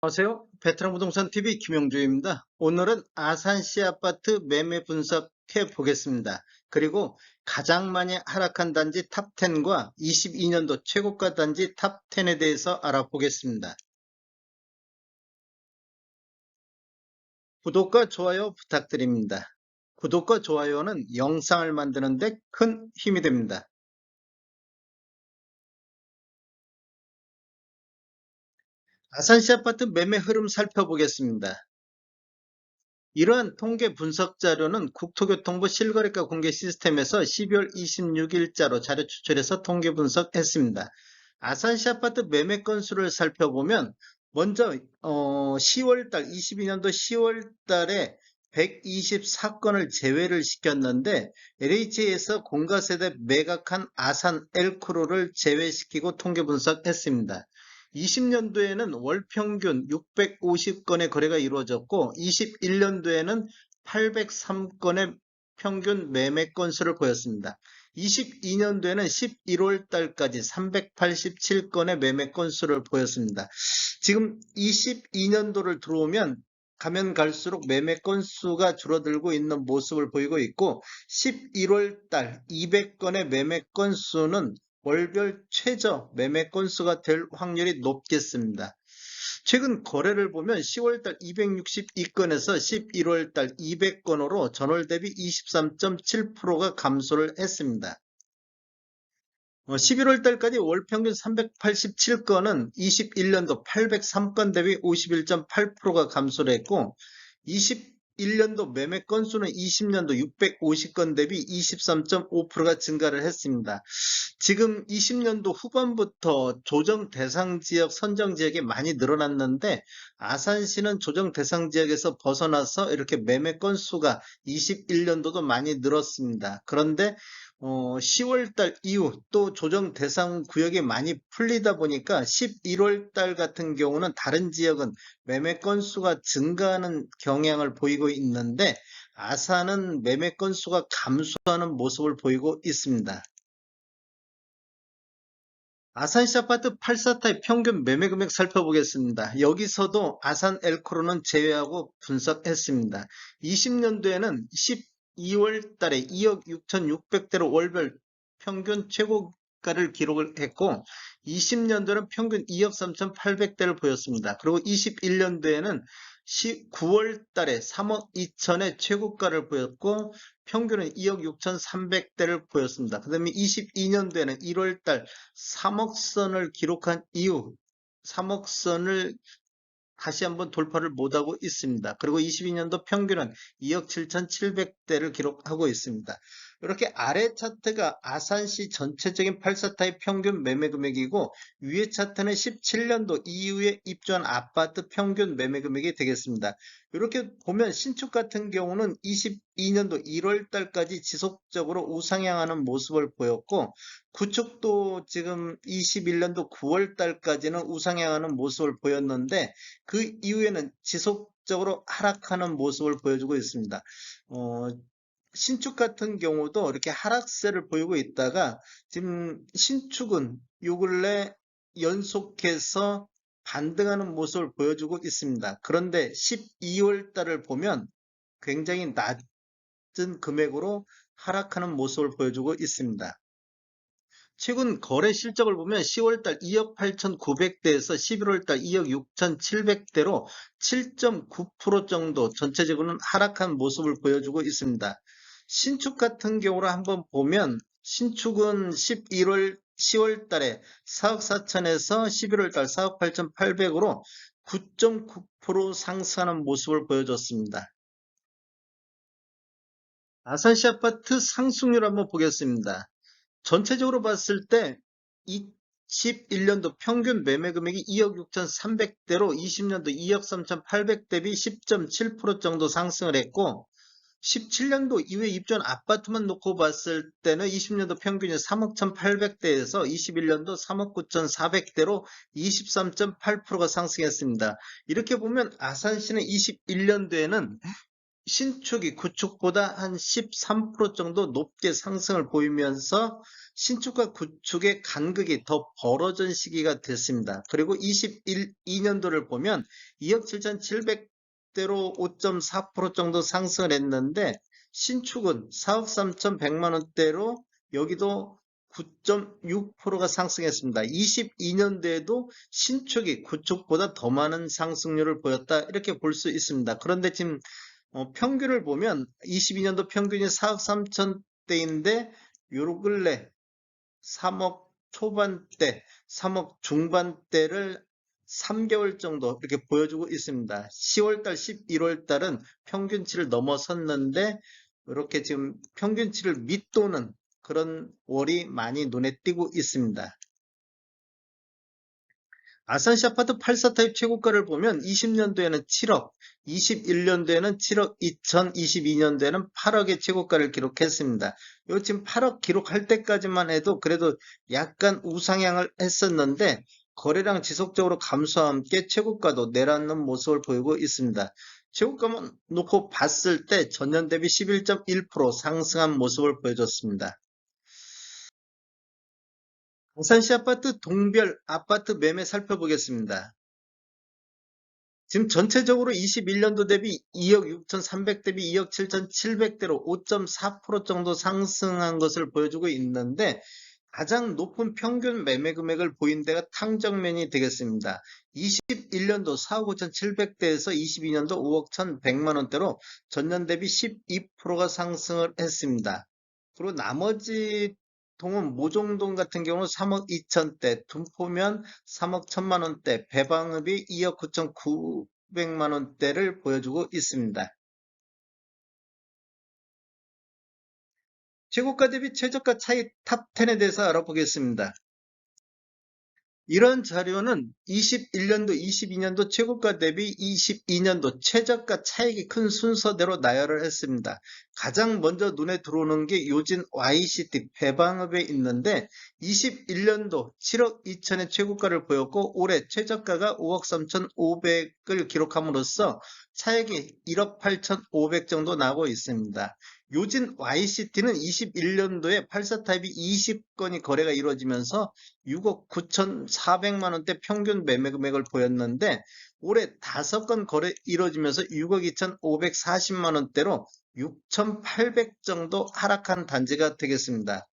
안녕하세요. 베테랑 부동산 TV 김영주입니다. 오늘은 아산시 아파트 매매 분석해 보겠습니다. 그리고 가장 많이 하락한 단지 탑10과 22년도 최고가 단지 탑10에 대해서 알아보겠습니다. 구독과 좋아요 부탁드립니다. 구독과 좋아요는 영상을 만드는 데 큰 힘이 됩니다. 아산시 아파트 매매 흐름 살펴보겠습니다. 이러한 통계 분석 자료는 국토교통부 실거래가 공개 시스템에서 12월 26일자로 자료 추출해서 통계 분석했습니다. 아산시 아파트 매매 건수를 살펴보면 먼저 10월달 22년도 10월달에 124건을 제외를 시켰는데 LH에서 공가세대 매각한 아산 엘크로를 제외시키고 통계 분석했습니다. 20년도에는 월 평균 650건의 거래가 이루어졌고 21년도에는 803건의 평균 매매 건수를 보였습니다. 22년도에는 11월 달까지 387건의 매매 건수를 보였습니다. 지금 22년도를 들어오면 가면 갈수록 매매 건수가 줄어들고 있는 모습을 보이고 있고 11월 달 200건의 매매 건수는 월별 최저 매매 건수가 될 확률이 높겠습니다. 최근 거래를 보면 10월달 262건에서 11월달 200건으로 전월 대비 23.7%가 감소를 했습니다. 11월 달까지 월 평균 387건은 21년도 803건 대비 51.8%가 감소를 했고 21년도 매매 건수는 20년도 650건 대비 23.5%가 증가를 했습니다. 지금 20년도 후반부터 조정 대상 지역, 선정 지역이 많이 늘어났는데 아산시는 조정 대상 지역에서 벗어나서 이렇게 매매 건수가 21년도도 많이 늘었습니다. 그런데 10월 달 이후 또 조정 대상 구역이 많이 풀리다 보니까 11월 달 같은 경우는 다른 지역은 매매 건수가 증가하는 경향을 보이고 있는데 아산은 매매 건수가 감소하는 모습을 보이고 있습니다. 아산시 아파트 84타입 평균 매매 금액 살펴보겠습니다. 여기서도 아산 엘코로는 제외하고 분석했습니다. 20년도에는 12월 달에 2억 6,600대로 월별 평균 최고가를 기록을 했고 20년도는 평균 2억 3,800대를 보였습니다. 그리고 21년도에는 9월 달에 3억 2천의 최고가를 보였고 평균은 2억 6,300대를 보였습니다. 그 다음에 22년도에는 1월 달 3억 선을 기록한 이후 3억 선을 다시 한번 돌파를 못하고 있습니다. 그리고 22년도 평균은 2억 7,700대를 기록하고 있습니다. 이렇게 아래 차트가 아산시 전체적인 84타입 평균 매매 금액이고 위에 차트는 17년도 이후에 입주한 아파트 평균 매매 금액이 되겠습니다. 이렇게 보면 신축 같은 경우는 22년도 1월 달까지 지속적으로 우상향하는 모습을 보였고 구축도 지금 21년도 9월 달까지는 우상향하는 모습을 보였는데 그 이후에는 지속적으로 하락하는 모습을 보여주고 있습니다. 어, 신축 같은 경우도 이렇게 하락세를 보이고 있다가 지금 신축은 요 근래 연속해서 반등하는 모습을 보여주고 있습니다. 그런데 12월 달을 보면 굉장히 낮은 금액으로 하락하는 모습을 보여주고 있습니다. 최근 거래 실적을 보면 10월달 2억 8,900대에서 11월달 2억 6,700대로 7.9% 정도 전체적으로는 하락한 모습을 보여주고 있습니다. 신축 같은 경우를 한번 보면 신축은 10월 달에 4억 4천에서 11월 달 4억 8,800으로 9.9% 상승하는 모습을 보여줬습니다. 아산시 아파트 상승률 한번 보겠습니다. 전체적으로 봤을 때 21년도 평균 매매 금액이 2억 6,300대로 20년도 2억 3,800 대비 10.7% 정도 상승을 했고 17년도 이후에 입주한 아파트만 놓고 봤을 때는 20년도 평균이 3억 1,800대에서 21년도 3억 9,400대로 23.8%가 상승했습니다. 이렇게 보면 아산시는 21년도에는 신축이 구축보다 한 13% 정도 높게 상승을 보이면서 신축과 구축의 간극이 더 벌어진 시기가 됐습니다. 그리고 22년도를 보면 2억 7,700대로 5.4% 정도 상승을 했는데 신축은 4억 3,100만 원대로 여기도 9.6%가 상승했습니다. 22년도에도 신축이 구축보다 더 많은 상승률을 보였다 이렇게 볼 수 있습니다. 그런데 지금 평균을 보면 22년도 평균이 4억 3천대인데 요 근래 3억 초반대, 3억 중반대를 3개월 정도 이렇게 보여주고 있습니다. 10월달, 11월달은 평균치를 넘어섰는데 이렇게 지금 평균치를 밑도는 그런 월이 많이 눈에 띄고 있습니다. 아산시 아파트 84 타입 최고가를 보면 20년도에는 7억, 21년도에는 7억, 2022년도에는 8억의 최고가를 기록했습니다. 요 지금 8억 기록할 때까지만 해도 그래도 약간 우상향을 했었는데 거래량 지속적으로 감소와 함께 최고가도 내려앉는 모습을 보이고 있습니다. 최고가만 놓고 봤을 때 전년 대비 11.1% 상승한 모습을 보여줬습니다. 아산시 아파트 동별 아파트 매매 살펴보겠습니다. 지금 전체적으로 21년도 대비 2억 6,300 대비 2억 7,700대로 5.4% 정도 상승한 것을 보여주고 있는데 가장 높은 평균 매매 금액을 보인 데가 탕정면이 되겠습니다. 21년도 4억 5,700대에서 22년도 5억 1,100만 원대로 전년 대비 12%가 상승을 했습니다. 그리고 나머지 동은 모종동 같은 경우는 3억 2천대, 둔포면 3억 1천만 원대, 배방읍이 2억 9,900만 원대를 보여주고 있습니다. 최고가 대비 최저가 차이 탑10에 대해서 알아보겠습니다. 이런 자료는 21년도, 22년도 최고가 대비 22년도 최저가 차익이 큰 순서대로 나열을 했습니다. 가장 먼저 눈에 들어오는 게 요진 YCT 배방읍에 있는데 21년도 7억 2천의 최고가를 보였고 올해 최저가가 5억 3,500을 기록함으로써 차익이 1억 8,500 정도 나고 있습니다. 요진 YCT는 21년도에 84 타입이 20건이 거래가 이루어지면서 6억 9,400만 원대 평균 매매 금액을 보였는데 올해 5건 거래 이루어지면서 6억 2,540만 원대로 6,800 정도 하락한 단지가 되겠습니다.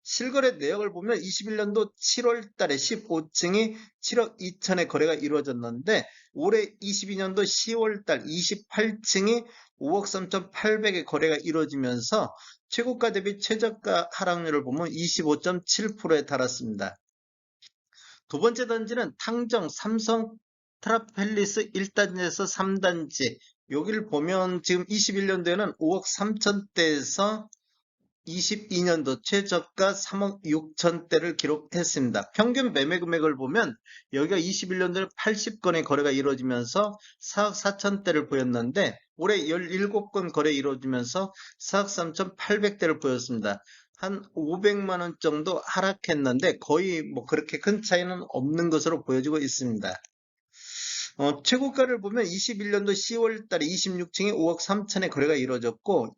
실거래 내역을 보면 21년도 7월 달에 15층이 7억 2천에 거래가 이루어졌는데 올해 22년도 10월 달 28층이 5억 3,800에 거래가 이루어지면서 최고가 대비 최저가 하락률을 보면 25.7%에 달았습니다. 두 번째 단지는 탕정 삼성 트라펠리스 1단지에서 3단지. 여기를 보면 지금 21년도에는 5억 3천대에서 22년도 최저가 3억 6천대를 기록했습니다. 평균 매매 금액을 보면 여기가 21년도에 80건의 거래가 이루어지면서 4억 4천대를 보였는데 올해 17건 거래 이루어지면서 4억 3,800대를 보였습니다. 한 500만 원 정도 하락했는데 거의 뭐 그렇게 큰 차이는 없는 것으로 보여지고 있습니다. 최고가를 보면 21년도 10월 달에 26층이 5억 3천에 거래가 이루어졌고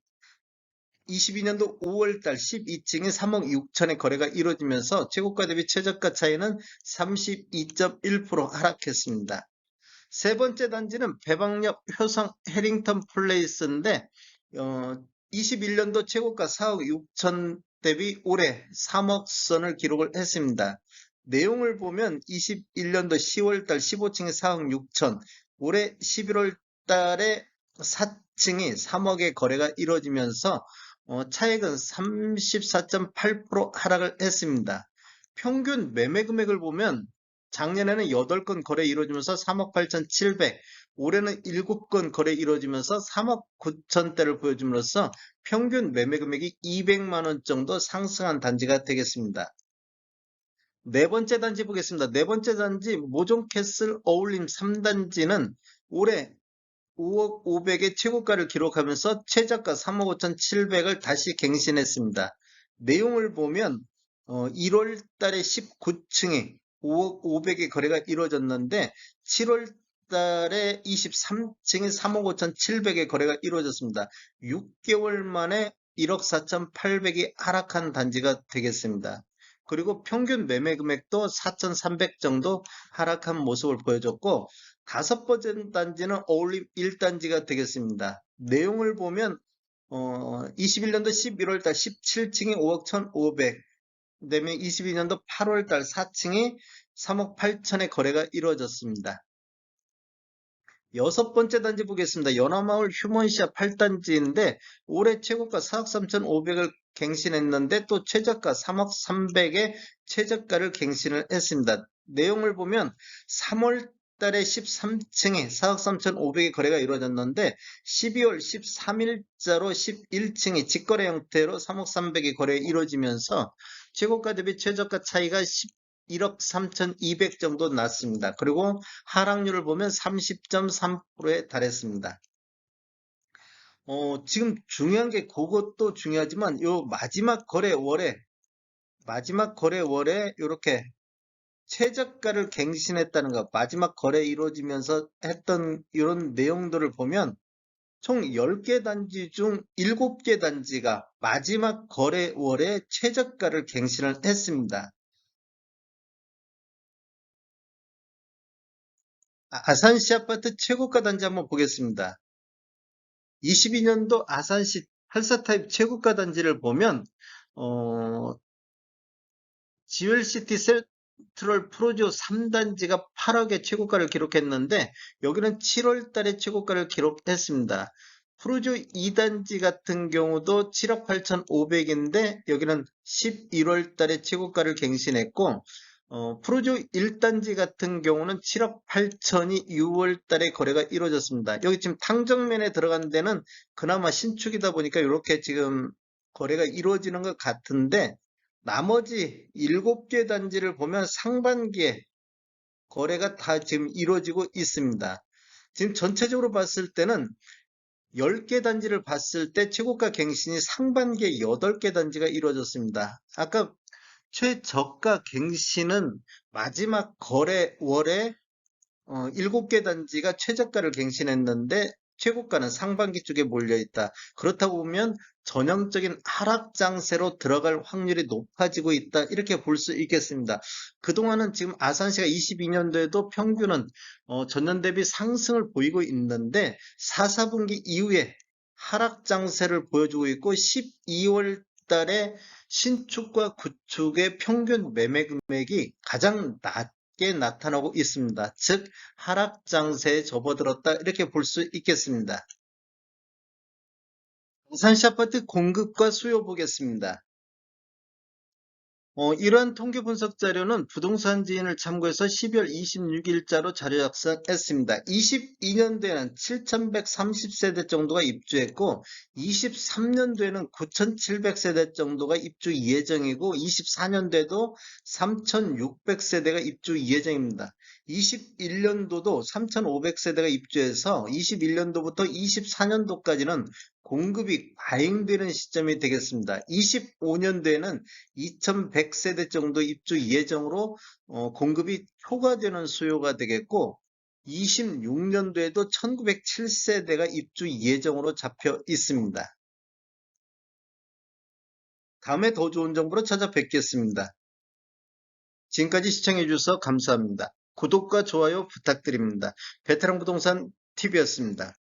22년도 5월달 12층이 3억 6천에 거래가 이루어지면서 최고가 대비 최저가 차이는 32.1% 하락했습니다. 세 번째 단지는 배방역 효성 해링턴 플레이스인데 21년도 최고가 4억 6천 대비 올해 3억 선을 기록을 했습니다. 내용을 보면 21년도 10월달 15층이 4억 6천, 올해 11월 달에 4층이 3억의 거래가 이루어지면서 차익은 34.8% 하락을 했습니다. 평균 매매 금액을 보면 작년에는 8건 거래 이루어지면서 3억 8,700, 올해는 7건 거래 이루어지면서 3억 9천대를 보여줌으로써 평균 매매 금액이 200만 원 정도 상승한 단지가 되겠습니다. 네 번째 단지 보겠습니다. 네 번째 단지 모종캐슬 어울림 3단지는 올해 5억 500의 최고가를 기록하면서 최저가 3억 5,700을 다시 갱신했습니다. 내용을 보면 1월 달에 19층에 5억 500의 거래가 이루어졌는데 7월 달에 23층이 3억 5,700의 거래가 이루어졌습니다. 6개월 만에 1억 4,800이 하락한 단지가 되겠습니다. 그리고 평균 매매 금액도 4,300 정도 하락한 모습을 보여줬고, 다섯 번째 단지는 어울림 1단지가 되겠습니다. 내용을 보면 21년도 11월 달 17층이 5억 1,500, 그다음에 22년도 8월 달 4층이 3억 8천의 거래가 이루어졌습니다. 여섯 번째 단지 보겠습니다. 연화마을 휴먼시아 8단지인데 올해 최고가 4억 3,500을 갱신했는데 또 최저가 3억 300의 최저가를 갱신을 했습니다. 내용을 보면 3월 달에 13층에 4억 3,500의 거래가 이루어졌는데 12월 13일자로 11층이 직거래 형태로 3억 300의 거래가 이루어지면서 최고가 대비 최저가 차이가 1억 3,200 정도 났습니다. 그리고 하락률을 보면 30.3%에 달했습니다. 지금 중요한 게 그것도 중요하지만 요 마지막 거래 월에 이렇게 최저가를 갱신했다는 것, 마지막 거래 이루어지면서 했던 이런 내용들을 보면 총 10개 단지 중 7개 단지가 마지막 거래 월에 최저가를 갱신을 했습니다. 아산시 아파트 최고가 단지 한번 보겠습니다. 22년도 아산시 84 타입 최고가 단지를 보면 지웰시티 센트럴 프로지오 3단지가 8억의 최고가를 기록했는데 여기는 7월 달에 최고가를 기록했습니다. 프로지오 2단지 같은 경우도 7억 8,500인데 여기는 11월 달에 최고가를 갱신했고 프로조 1단지 같은 경우는 7억 8천이 6월 달에 거래가 이루어졌습니다. 여기 지금 탕정면에 들어간 데는 그나마 신축이다 보니까 이렇게 지금 거래가 이루어지는 것 같은데 나머지 7개 단지를 보면 상반기에 거래가 다 지금 이루어지고 있습니다. 지금 전체적으로 봤을 때는 10개 단지를 봤을 때 최고가 갱신이 상반기에 8개 단지가 이루어졌습니다. 아까 최저가 갱신은 마지막 거래월에 7개 단지가 최저가를 갱신했는데 최고가는 상반기 쪽에 몰려있다. 그렇다고 보면 전형적인 하락 장세로 들어갈 확률이 높아지고 있다. 이렇게 볼 수 있겠습니다. 그동안은 지금 아산시가 22년도에도 평균은 전년 대비 상승을 보이고 있는데 4, 4분기 이후에 하락 장세를 보여주고 있고 12월 달에 신축과 구축의 평균 매매 금액이 가장 낮게 나타나고 있습니다. 즉 하락 장세에 접어들었다 이렇게 볼 수 있겠습니다. 부산시 아파트 공급과 수요 보겠습니다. 이러한 통계 분석 자료는 부동산 지인을 참고해서 12월 26일자로 자료 작성했습니다. 22년도에는 7,130세대 정도가 입주했고 23년도에는 9,700세대 정도가 입주 예정이고 24년도에도 3,600세대가 입주 예정입니다. 21년도도 3,500세대가 입주해서 21년도부터 24년도까지는 공급이 과잉되는 시점이 되겠습니다. 25년도에는 2,100세대 정도 입주 예정으로 공급이 초과되는 수요가 되겠고 26년도에도 1,907세대가 입주 예정으로 잡혀 있습니다. 다음에 더 좋은 정보로 찾아뵙겠습니다. 지금까지 시청해 주셔서 감사합니다. 구독과 좋아요 부탁드립니다. 베테랑 부동산 TV였습니다.